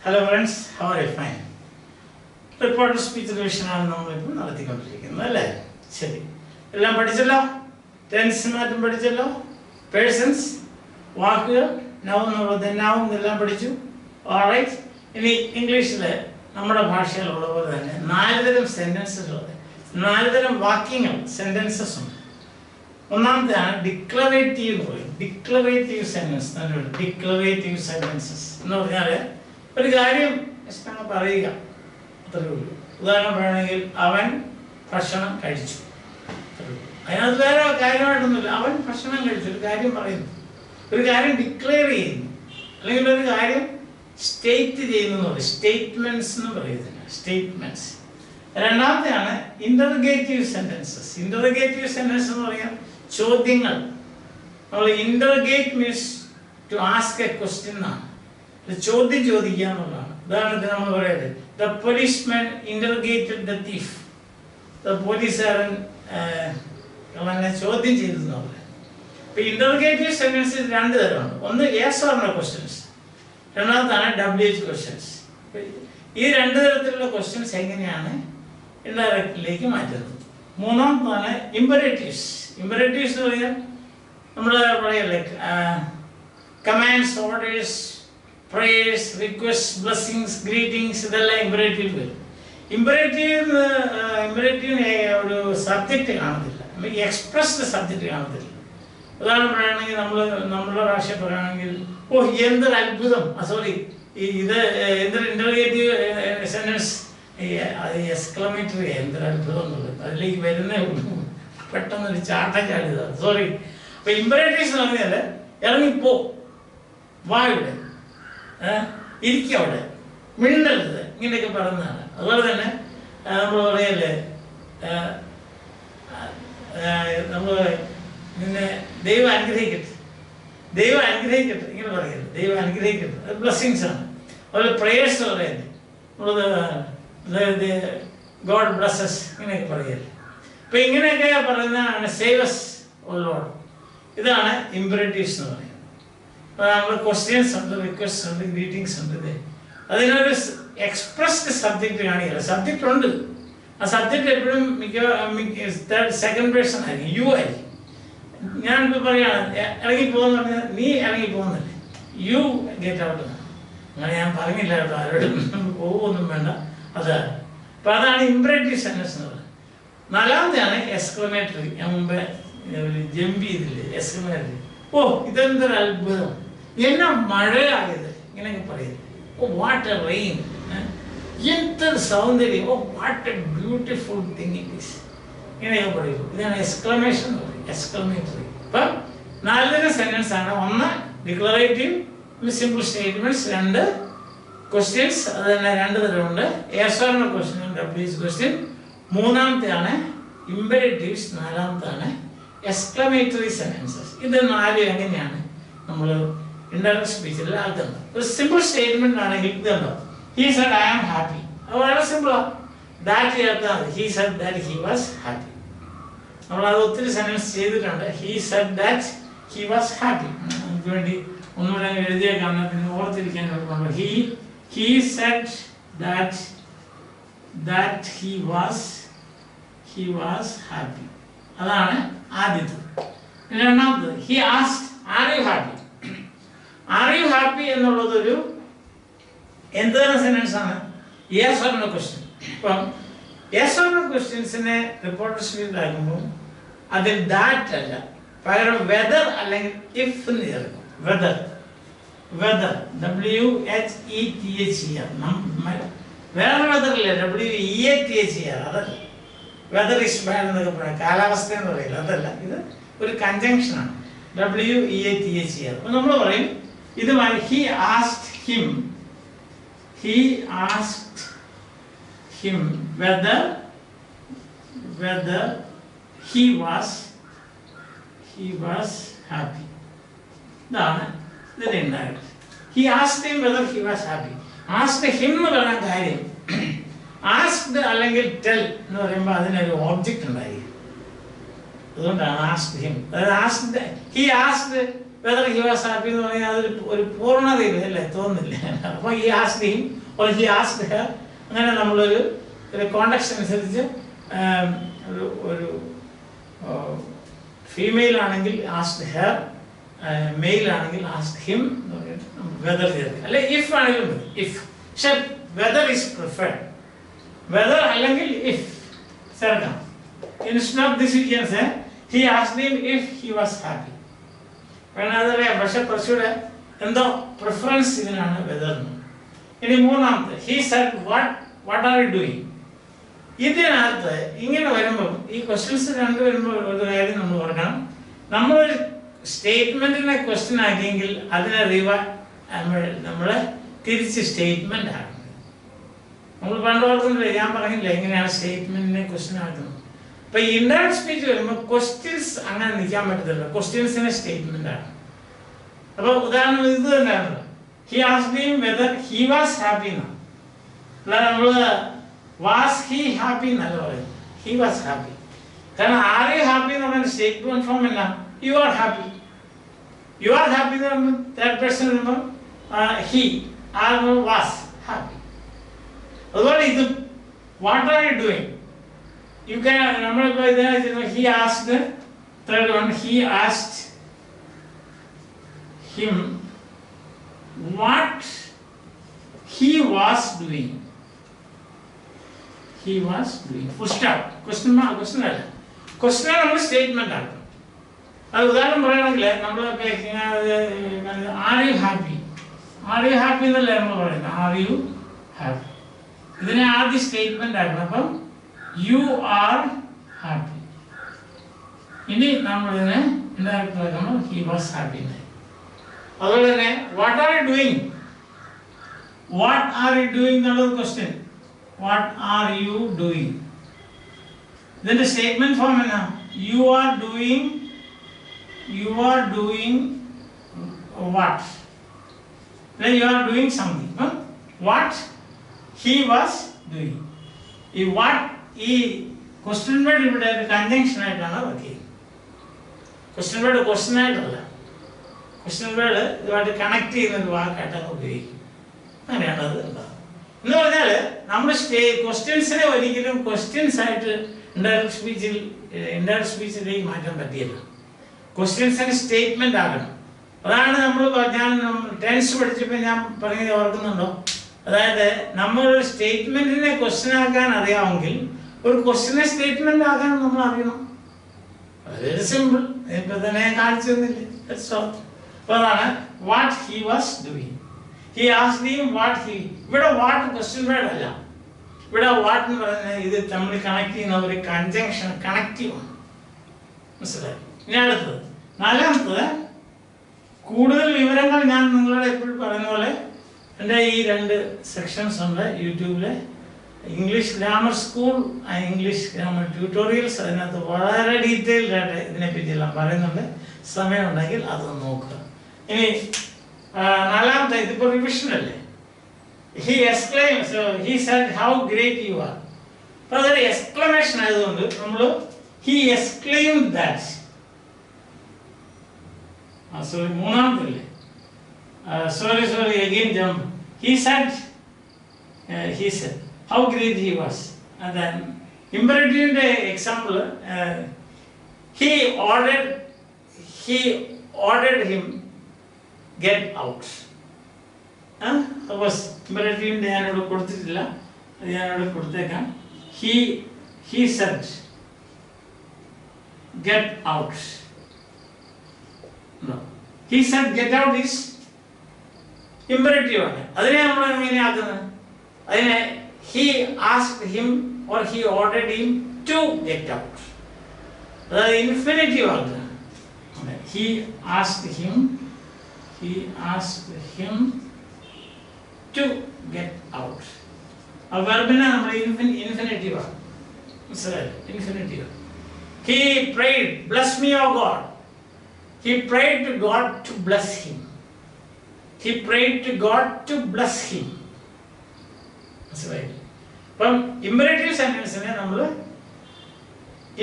Hello friends, how are you? Fine. Reported speech revision ആണ് നമ്മൾ ഇപ്പോൾ നടത്തിക്കൊണ്ടിരിക്കുന്നത് അല്ലേ? ശരി. എല്ലാം പഠിച്ചല്ലോ? ടെൻസ് മാറ്റം പഠിച്ചല്ലോ? പേഴ്സൺസ്, വാക്കുകൾ, നൗൺ എന്നുള്ളത് നൗൺ എല്ലാം പഠിച്ചു. ഓൾറൈറ്റ്. ഇനി ഇംഗ്ലീഷിൽ നമ്മുടെ ഭാഷയിലുള്ള പോലെ തന്നെ 4 തരം സെന്റൻസസ് ഉണ്ട്. 4 തരം വാക്യങ്ങൾ സെന്റൻസസ് ഉണ്ട്. ഒന്നാമത്തെയാണ് ഡിക്ലറേറ്റീവ് എന്ന് പറയും. ഡിക്ലറേറ്റീവ് സെന്റൻസ് ഡിക്ലറേറ്റീവ് സെന്റൻസസ് എന്ന് പറഞ്ഞാൽ ഒരു കാര്യം പറയുക, അത്രയേ ഉള്ളൂ. ഉദാഹരണം പറയണമെങ്കിൽ അവൻ ഭക്ഷണം കഴിച്ചു, അതിനകത്ത് വേറെ കാര്യമായിട്ടൊന്നുമില്ല. അവൻ ഭക്ഷണം കഴിച്ചു, ഒരു കാര്യം പറയുന്നു, ഒരു കാര്യം ഡിക്ലെയർ ചെയ്യുന്നു, അല്ലെങ്കിൽ ഒരു കാര്യം സ്റ്റേറ്റ് ചെയ്യുന്നു. സ്റ്റേറ്റ്മെന്റ്സ് എന്ന് പറയുന്നത് സ്റ്റേറ്റ്മെന്റ്സ്. രണ്ടാമത്തെയാണ് ഇന്റർഗേറ്റീവ് സെന്റൻസസ്. ഇന്റർഗേറ്റീവ് സെന്റൻസ് എന്ന് പറയാം ചോദ്യങ്ങൾ. നമ്മൾ interrogate means to ask a question എന്നാണ്, ചോദ്യം ചോദിക്കുക എന്നുള്ളതാണ്. ഉദാഹരണത്തിന് നമ്മൾ പറയുന്നത് the policeman interrogated the thief. The പോലീസുകാരൻ അവനെ ചോദ്യം ചെയ്തു എന്ന് പറയുന്നത്. ഇപ്പൊ ഇന്റർഗേറ്റീവ് സെന്റൻസ് 2 തരമുണ്ട്. ഒന്ന് യെസ് ഓർ നോ ക്വസ്റ്റ്യൻസ്, രണ്ടാമത്താണ് WH ക്വസ്റ്റ്യൻസ്. ഈ 2 തരത്തിലുള്ള ക്വസ്റ്റ്യൻസ് എങ്ങനെയാണ് ഇൻഡയറക്റ്റിലേക്ക് മാറ്റുന്നത്. മൂന്നാമതാണ് ഇമ്പറേറ്റീവ്സ്. ഇമ്പറേറ്റീവ്സ് എന്ന് പറഞ്ഞാൽ നമ്മൾ പറയല്ലേ commands, orders, prayers, request, blessings, greetings, ഇതെല്ലാം ഇമ്പറേറ്റീവ് വരും. ഇമ്പറേറ്റീവിന് ഒരു സബ്ജക്റ്റ് കാണത്തില്ല, എക്സ്പ്രസ്ഡ് സബ്ജക്റ്റ് കാണത്തില്ല. ഉദാഹരണം പറയുകയാണെങ്കിൽ നമ്മളുടെ ഭാഷ പറയുകയാണെങ്കിൽ ഓ എന്തൊരു അത്ഭുതം, സോറി ഇത് എന്തൊരു ഇന്റർഗേറ്റീവ് സെന്റൻസ്, അത് എക്സ്ക്ലമേറ്ററി, എന്തൊരു അത്ഭുതം എന്നുള്ളത് അതിലേക്ക് വരുന്നേ ഉള്ളൂ, പെട്ടെന്നൊരു ചാട്ടം ചാടിയതാണ്. സോറി. അപ്പൊ ഇമ്പറേറ്റീവ്സ് എന്ന് പറഞ്ഞാൽ ഇറങ്ങിപ്പോ, വാ ഇവിടെ, ഇരിക്കുക അവിടെ, മിണ്ടരുത്, ഇങ്ങനെയൊക്കെ പറയുന്നതാണ്. അതുപോലെ തന്നെ നമ്മൾ പറയല്ലേ നമ്മൾ പിന്നെ ദൈവം അനുഗ്രഹിക്കട്ടെ, ദൈവം അനുഗ്രഹിക്കട്ടെ, ഇങ്ങനെ പറയരുത്, ദൈവം അനുഗ്രഹിക്കട്ടെ, അത് ബ്ലെസ്സിങ്സ് ആണ്. അതുപോലെ പ്രേയേഴ്സ് പറയുന്നത് ഗോഡ് ബ്ലെസ്സസ്, ഇങ്ങനെയൊക്കെ പറയല്ലേ. അപ്പൊ ഇങ്ങനെയൊക്കെ പറയുന്നതാണ് സേവസ് ഓ ലോർഡ്. ഇതാണ് ഇമ്പറേറ്റീവ്സ് എന്ന് പറയുന്നത്. നമ്മൾ ക്വസ്റ്റ്യൻസ് ഉണ്ട്, റിക്വസ്റ്റ് ഉണ്ട്, ഗ്രീറ്റിംഗ്സ് ഉണ്ട്. അതിനൊരു എക്സ്പ്രസ്ഡ് സബ്ജക്റ്റ് കാണിക്കില്ല. സബ്ജക്റ്റ് ഉണ്ട്, ആ സബ്ജക്റ്റ് എപ്പോഴും സെക്കൻഡ് പേഴ്സൺ ആയിരിക്കും, യു ആയിരിക്കും. ഞാനിപ്പോൾ പറയുകയാണ് ഇറങ്ങി പോകുന്ന പറഞ്ഞാൽ നീ ഇറങ്ങി പോകുന്നില്ലേ, യു ഗെറ്റ് ഔട്ട്. അങ്ങനെ ഞാൻ പറഞ്ഞില്ല കേട്ടോ, ആരോടും പോകുമൊന്നും വേണ്ട. അതാണ്. അപ്പം അതാണ് ഇമ്പറേറ്റീവ് സെന്റൻസ് എന്ന് പറയുന്നത്. 4മത്തെയാണ് എക്സ്ക്ലമേറ്ററി. ഞാൻ മുമ്പേ ജമ്പ് ചെയ്തില്ലേ, എക്സ്ക്ലമേറ്ററി. ഓ ഇതെന്തൊരു അത്ഭുതം, എന്നാ മഴയായത്, ഇങ്ങനെയൊക്കെ പറയുന്നത്. ഓ വാട്ട് എ റെയിൻ, എന്തൊരു സൗന്ദര്യം, oh what a beautiful thing it is, ഇങ്ങനെയൊക്കെ പറയുള്ളൂ. ഇതാണ് എക്സ്ക്ലമേഷൻ എന്ന് പറയും, എക്സ്ക്ലമേറ്ററി. അപ്പം 4 തരം സെന്റൻസ് ആണ്. ഒന്ന് ഡിക്ലറേറ്റീവ്, സിമ്പിൾ സ്റ്റേറ്റ്മെന്റ്സ്. 2 ക്വസ്റ്റ്യൻസ്, അത് തന്നെ 2 തരമുണ്ട്, yes or no question, WH question. മൂന്നാമത്തെയാണ് ഇമ്പറേറ്റീവ്സ്. 4മത്താണ് എക്സ്ക്ലമേറ്ററി സെന്റൻസസ്. ഇത് 4 എങ്ങനെയാണ് നമ്മൾ ഇൻഡയറക്റ്റ് സ്പീച്ചിൽ ആക്കുന്നത്. ഒരു സിമ്പിൾ സ്റ്റേറ്റ്മെന്റ് ആണെങ്കിൽ ഇതുണ്ടോ, he said I am happy, അത് വളരെ സിമ്പിളാണ്. ദാറ്റ് ചേർത്താൽ മതി, he said that he was happy. നമ്മളത് ഒത്തിരി സെന്റൻസ് ചെയ്തിട്ടുണ്ട്. He said that he was happy. നമുക്ക് വേണ്ടി ഒന്നുകൂടെ എഴുതിയേക്കാം, പിന്നെ ഓർത്തിരിക്കാൻ എളുപ്പമുണ്ട്. He said that he was happy. അതാണ് ആദ്യത്തെ. രണ്ടാമത് he asked are you happy. Are you happy എന്നുള്ളതൊരു എന്ത് തരം സെന്റൻസ് ആണ്, യെസ് ഓർ നോ ക്വസ്റ്റ്യൻ. ഇപ്പം യെസ് ഓർ നോ ക്വസ്റ്റ്യൻസിനെ റിപ്പോർട്ടർ സ്പീഡിലാക്കുമ്പോൾ അതിൽ ദാറ്റ് അല്ല, പകരം വെദർ അല്ലെങ്കിൽ ഇഫ് എന്ന് ചേർക്കും. Whether, whether, WHETHER. വേറെ വെദറില്ല, WEATHER. അതല്ല വെദർ ഇസ് ബാഡ് എന്നൊക്കെ പറയാം, കാലാവസ്ഥ എന്ന് പറയില്ല, അതല്ല. ഇത് ഒരു കൺജങ്ഷനാണ്, WEATHER. അപ്പൊ നമ്മൾ പറയും ഇതുമായി he asked him whether he was happy. ഇതാണ് ഇതിന്റെ indirect. He asked him whether he was happy. Asked him എന്ന് പറയാൻ കാര്യം, ആസ്ക്ഡ് അല്ലെങ്കിൽ ടെൽ എന്ന് പറയുമ്പോൾ അതിനൊരു ഓബ്ജക്റ്റ് ഉണ്ടായിരിക്കും. അതുകൊണ്ടാണ് ആസ്ക്ഡ് ഹിം. അതായത് he asked whether he was happy എന്ന് പറഞ്ഞാൽ അതൊരു ഒരു പൂർണ്ണതയില്ല അല്ലേ, തോന്നുന്നില്ല. അപ്പോൾ he asked him or he asked her, അങ്ങനെ നമ്മളൊരു കോണ്ടെക്സ്റ്റ് അനുസരിച്ച് ഒരു ഫീമെയിൽ ആണെങ്കിൽ ആസ്ക്ഡ് ഹെർ, മെയിൽ ആണെങ്കിൽ ആസ്ക്ഡ് ഹിം, വെദർ അല്ലെ ഇഫ് ആണെങ്കിലും മതി. ഇഫ് പക്ഷെ വെദർ ഈസ് പ്രിഫേർഡ്. വെദർ അല്ലെങ്കിൽ ഇഫ് ചേർക്കാം. Instead of this you can say he asked him if he was happy. വേണം അതറിയാം, പക്ഷെ കുറച്ചുകൂടെ എന്തോ പ്രിഫറൻസ് ഇതിനാണ് വെദറിന്. ഇനി മൂന്നാമത്തെ he said what are you doing. ഇതിനകത്ത് ഇങ്ങനെ വരുമ്പോൾ ഈ ക്വസ്റ്റ്യൻസ് രണ്ട് വരുമ്പോൾ ഒരു കാര്യം നമ്മൾ ഓർക്കണം, നമ്മളൊരു സ്റ്റേറ്റ്മെന്റിനെ ക്വസ്റ്റ്യൻ ആക്കിയെങ്കിൽ അതിനെ നമ്മൾ തിരിച്ച് സ്റ്റേറ്റ്മെന്റ് ആക്കണം. നമ്മൾ പണ്ട് ഓർക്കുന്നില്ല, ഞാൻ പറഞ്ഞില്ല എങ്ങനെയാണ് സ്റ്റേറ്റ്മെന്റിനെ ക്വസ്റ്റ്യൻ ആക്കുന്നത്. അപ്പൊ ഇൻഡയറക്റ്റ് സ്പീച്ച് വരുമ്പോൾ ക്വസ്റ്റ്യൻസ് അങ്ങനെ നിൽക്കാൻ പറ്റത്തില്ല, ക്വസ്റ്റ്യൻസിനെ സ്റ്റേറ്റ്മെന്റ് ആണ്. അപ്പൊ ഉദാഹരണം ഇത് തന്നെയാണല്ലോ, he asked him whether he was happy എന്നാണ്. അല്ലാതെ നമ്മള് വാസ് ഹി ഹാപ്പി എന്നല്ല പറയുന്നത്, ഹി വാസ് ഹാപ്പി. കാരണം ആർ യു ഹാപ്പി എന്ന് പറയുന്ന സ്റ്റേറ്റ്മെന്റ് ഫോം എന്നാ, you are happy. You are happy എന്ന് പറയുമ്പോൾ തേർഡ് പേഴ്സൺ വരുമ്പോൾ ഹി ആർ വാസ് ഹാപ്പി. അതുപോലെ ഇത് what are you doing, you can നമ്മളിപ്പോൾ ഇതിനെ he asked, third one he asked him what he was doing. He was doing. Full stop. Question അല്ല. Question നമ്മൾ statement ആക്കണം. അത് ഉദാഹരണം പറയണമെങ്കിൽ നമ്മൾ R you happy, are you happy എന്നല്ലേ നമ്മൾ പറയുന്നത്, ആർ യു ഹാപ്പി. ഇതിനെ ആദ്യം സ്റ്റേറ്റ്മെന്റ് ആക്കണം. അപ്പം യു ആർ ഹാപ്പി. ഇനി നമ്മളിതിനെ ഇൻഡയറക്റ്റ് ആക്കുമ്പോൾ ഹി വാസ് ഹാപ്പി. അതുപോലെ തന്നെ what are you doing, what are you doing എന്നുള്ളത് question. What are you doing? Then the statement form is you are doing what? Then you are doing something. Huh? What he was doing. If what he question word ഇവിടെ conjunction ആയിട്ടാണ് work ചെയ്യുന്നത്. Question word question ആയിട്ടല്ല, question word ഇതുമായിട്ട് connect ചെയ്യുന്ന ഒരു വാക്കായിട്ടാണ് ഉപയോഗിക്കും. അങ്ങനെയാണ് അത് ഉണ്ടാകുന്നത്. എന്ന് പറഞ്ഞാൽ നമ്മൾ ക്വസ്റ്റ്യൻസിനെ ഒരിക്കലും ക്വസ്റ്റ്യൻസ് ആയിട്ട് ഇൻഡയറക്റ്റ് സ്പീച്ചിലേക്ക് മാറ്റാൻ പറ്റിയില്ല. ക്വസ്റ്റ്യൻസിന് സ്റ്റേറ്റ്മെന്റ് ആകണം. അതാണ് നമ്മൾ ഞാൻ ടെൻസ് പഠിച്ചപ്പോൾ ഞാൻ പറഞ്ഞത് ഓർക്കുന്നുണ്ടോ, അതായത് നമ്മൾ ഒരു സ്റ്റേറ്റ്മെന്റിനെ ക്വസ്റ്റ്യൻ ആക്കാൻ അറിയാമെങ്കിൽ ഒരു ക്വസ്റ്റ്യനെ സ്റ്റേറ്റ്മെന്റ് ആക്കാൻ നമ്മൾ അറിയണം. Very simple. ഇപ്പൊ തന്നെ ഞാൻ കാണിച്ചു തന്നില്ലേ. അപ്പോൾ അതാണ് what he was doing. He asked him what he. ഇവിടെ വാട്ട് ക്വസ്റ്റ്യൻ വേർഡ് അല്ല, ഇവിടെ വാട്ട് എന്ന് പറയുന്നത് ഇത് തമ്മിൽ കണക്ട് ചെയ്യുന്ന ഒരു കൺജങ്ഷൻ, കണക്റ്റീവ് ആണ്. മനസ്സിലായി? ഇനി അടുത്തത് നാലാമത്തത്, കൂടുതൽ വിവരങ്ങൾ ഞാൻ നിങ്ങളോട് എപ്പോഴും പറയുന്ന പോലെ എൻ്റെ ഈ രണ്ട് സെക്ഷൻസ് ഉണ്ട് യൂട്യൂബിലെ, English grammar school, English grammar tutorials. അതിനകത്ത് വളരെ ഡീറ്റെയിൽഡ് ആയിട്ട് ഇതിനെപ്പറ്റിയെല്ലാം പറയുന്നുണ്ട്. സമയമുണ്ടെങ്കിൽ അതൊന്ന് നോക്കുക. ഇനി നാലാമത്തെ ഇതിപ്പോ റിവിഷൻ അല്ലേ. He exclaim, he said how great you are. അപ്പൊ അതൊരു എക്സ്ക്ലമേഷൻ ആയതുകൊണ്ട് നമ്മൾ ഹി എക്സ്ക്ലെയിം ദാറ്റ്. സോറി മൂന്നാമത്തല്ലേ, sorry again jump. He said how great he was. then imperative example, he ordered him get out. Suppose imperative ഞാനോട് കൊടുത്തിട്ടില്ല, അത് ഞാനോട് കൊടുത്തേക്കാം. He said get out. No, he said get out is imperative ആണ്. അതിനെ നമ്മൾ എങ്ങനെയാക്കുന്നത്? അതിനെ he asked him or he ordered him to get out. അതായത് infinitive ആക്കുക. He asked him to get out. ആ വെർബിനെ നമ്മൾ infinitive ആണ്. മനസ്സിലായോ? infinitive. He prayed, bless me O God. He prayed to God to bless him. He prayed to God to bless him. മനസ്സിലായി? അപ്പം imperative സെന്റൻസിനെ നമ്മൾ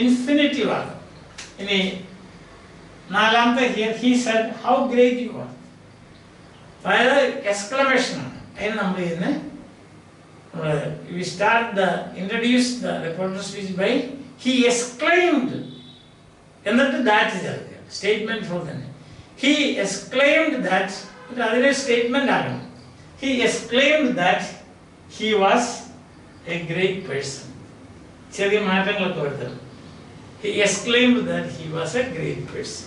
infinitive ആകും. ഇനി നാലാമത്തെ here he said how great you R. അതായത് exclamation ആണ്. അതിന് നമ്മൾ ഇതിന് we start the introduce the reporter speech by he exclaimed. എന്നിട്ട് ദാറ്റ് ചേർക്കുക. സ്റ്റേറ്റ്മെന്റ് ഫോർ തന്നെ. He exclaimed that. അതിനെ സ്റ്റേറ്റ്മെന്റ് ആക്കണം. He exclaimed that he was a great person. ചെറിയ മാറ്റങ്ങളൊക്കെ വരുത്തണം. He exclaimed that he was a great person.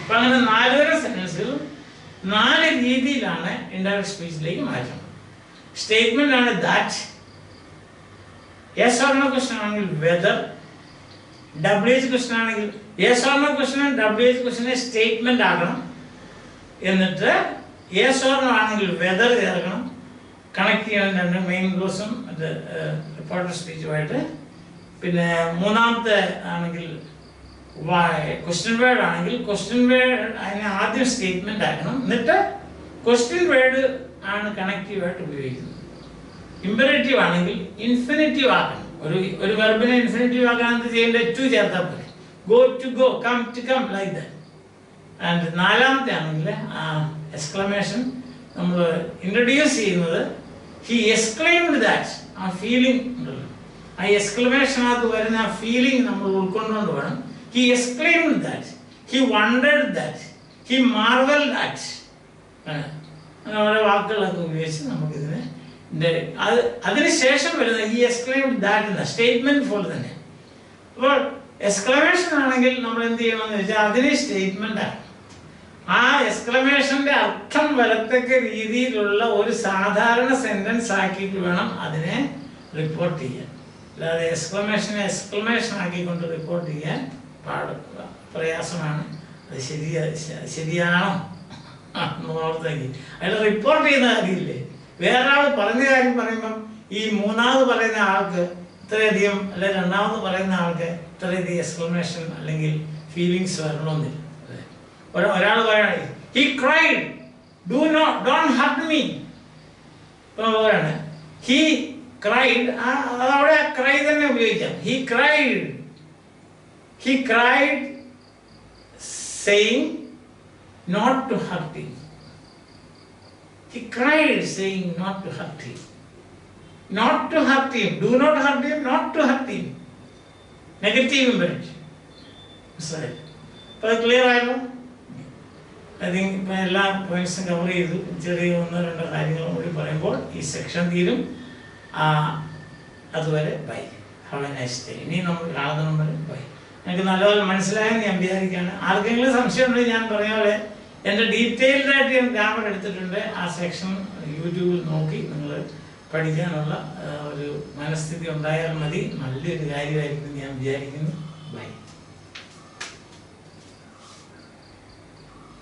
അപ്പൊ അങ്ങനെ 4 വരെ സെന്റൻസുകൾ 4 രീതിയിലാണ് ഇൻഡയറക്റ്റ് സ്പീച്ചിലേക്ക് മാറ്റണം. സ്റ്റേറ്റ്മെന്റ് ആണ് that. Yes or no question ആണെങ്കിൽ വെദർ. WH ക്വസ്റ്റ്യൻ ആണെങ്കിൽ yes or no question WH ക്വസ്റ്റ്യനെ സ്റ്റേറ്റ്മെന്റ് ആക്കണം. എന്നിട്ട് യെസ് ഓർ നോ ആണെങ്കിൽ വെദർ ചേർക്കണം. കണക്ട് ചെയ്യണം രണ്ട് മെയിൻ ക്ലോസും റിപ്പോർട്ടർ സ്പീച്ചുമായിട്ട്. പിന്നെ മൂന്നാമത്തെ ആണെങ്കിൽ ക്വസ്റ്റ്യൻ വേർഡ് ആണെങ്കിൽ ക്വസ്റ്റ്യൻ വേർഡ് അതിനെ ആദ്യം സ്റ്റേറ്റ്മെന്റ് ആക്കണം. എന്നിട്ട് ക്വസ്റ്റ്യൻ വേർഡ് ആണ് കണക്റ്റീവായിട്ട് ഉപയോഗിക്കുന്നത്. ഇമ്പറേറ്റീവ് ആണെങ്കിൽ ഇൻഫിനിറ്റീവ് ആക്കണം. ഒരു വെർബിനെ ഇൻഫിനിറ്റീവ് ആക്കാൻ എന്ത് ചെയ്യേണ്ടത്? ടു ചേർത്താൽ പോലെ. Go to go, come to come, like that. And നാലാമത്തെ ആണെങ്കിൽ എക്സ്ക്ലമേഷൻ നമ്മൾ ഇൻട്രൊഡ്യൂസ് ചെയ്യുന്നത് ഹി എക്സ്ക്ലെയിംഡ് ദാറ്റ്. ആ ഫീലിംഗ് ഉണ്ടല്ലോ, ആ എക്സ്ക്ലമേഷനകത്ത് വരുന്ന ആ ഫീലിംഗ് നമ്മൾ ഉൾക്കൊണ്ടുകൊണ്ട് വേണം. He exclaimed that, he wondered that, he marvelled that. അങ്ങനെ ഓരോ വാക്കുകളൊക്കെ ഉപയോഗിച്ച് നമുക്കിതിനെ അതിനുശേഷം വരുന്ന ഈ എക്സ്ക്ലെയിംഡ് ദാറ്റ് എന്ന സ്റ്റേറ്റ്മെന്റ് പോലെ തന്നെ. അപ്പോൾ എക്സ്ക്ലമേഷൻ ആണെങ്കിൽ നമ്മൾ എന്ത് ചെയ്യണമെന്ന് വെച്ചാൽ അതിനെ സ്റ്റേറ്റ്മെന്റ് ആണ്. ആ എക്സ്ക്ലമേഷന്റെ അർത്ഥം വരത്തക്ക രീതിയിലുള്ള ഒരു സാധാരണ സെന്റൻസ് ആക്കിയിട്ട് വേണം അതിനെ റിപ്പോർട്ട് ചെയ്യാൻ. അല്ലാതെ എക്സ്ക്ലമേഷൻ ആക്കിക്കൊണ്ട് റിപ്പോർട്ട് ചെയ്യാൻ പ്രയാസമാണ്. അത് ശരിയാണോ ഓർത്തെങ്കിൽ അയാൾ റിപ്പോർട്ട് ചെയ്യുന്ന കാര്യമില്ലേ. വേറെ ആൾ പറഞ്ഞ കാര്യം പറയുമ്പം ഈ മൂന്നാമത് പറയുന്ന ആൾക്ക് ഇത്രയധികം, അല്ലെ രണ്ടാമത് പറയുന്ന ആൾക്ക് ഇത്രയധികം എക്സ്ക്ലമേഷൻ അല്ലെങ്കിൽ ഫീലിങ്സ് വരണമെന്നില്ല. ഒരാൾ പറയാണ് he cried, don't hurt me. ഇപ്പൊ പറയാണ് ഹി ക്രൈഡ്, അതവിടെ ക്രൈ തന്നെ ഉപയോഗിക്കാം. He cried saying not to hurt him. He cried saying not to hurt him. Not to hurt him. Do not hurt him. Not to hurt him. Negative imperative. Sorry. അപ്പോൾ clear ആയല്ലോ? I think ഇപ്പം എല്ലാ പോയിന്റ്സും cover ചെയ്തു. ചെറിയ 1-2 കാര്യങ്ങളും കൂടി പറയുമ്പോൾ ഈ സെക്ഷൻ തീരും. അതുവരെ bye. Have a nice day. ഇനി നമ്മൾ കാണുന്ന ബൈ. എനിക്ക് നല്ലപോലെ മനസ്സിലായെന്ന് ഞാൻ വിചാരിക്കുകയാണ്. ആർക്കെങ്കിലും സംശയം ഉണ്ടെങ്കിൽ ഞാൻ പറഞ്ഞ പോലെ എൻ്റെ ഡീറ്റെയിൽഡായിട്ട് ഞാൻ ഗ്രാമർ എടുത്തിട്ടുണ്ട്. ആ സെക്ഷൻ യൂട്യൂബിൽ നോക്കി നിങ്ങൾ പഠിക്കാനുള്ള ഒരു മനസ്ഥിതി ഉണ്ടായാൽ മതി. നല്ലൊരു കാര്യമായിരിക്കും ഞാൻ വിചാരിക്കുന്നു. ബൈ.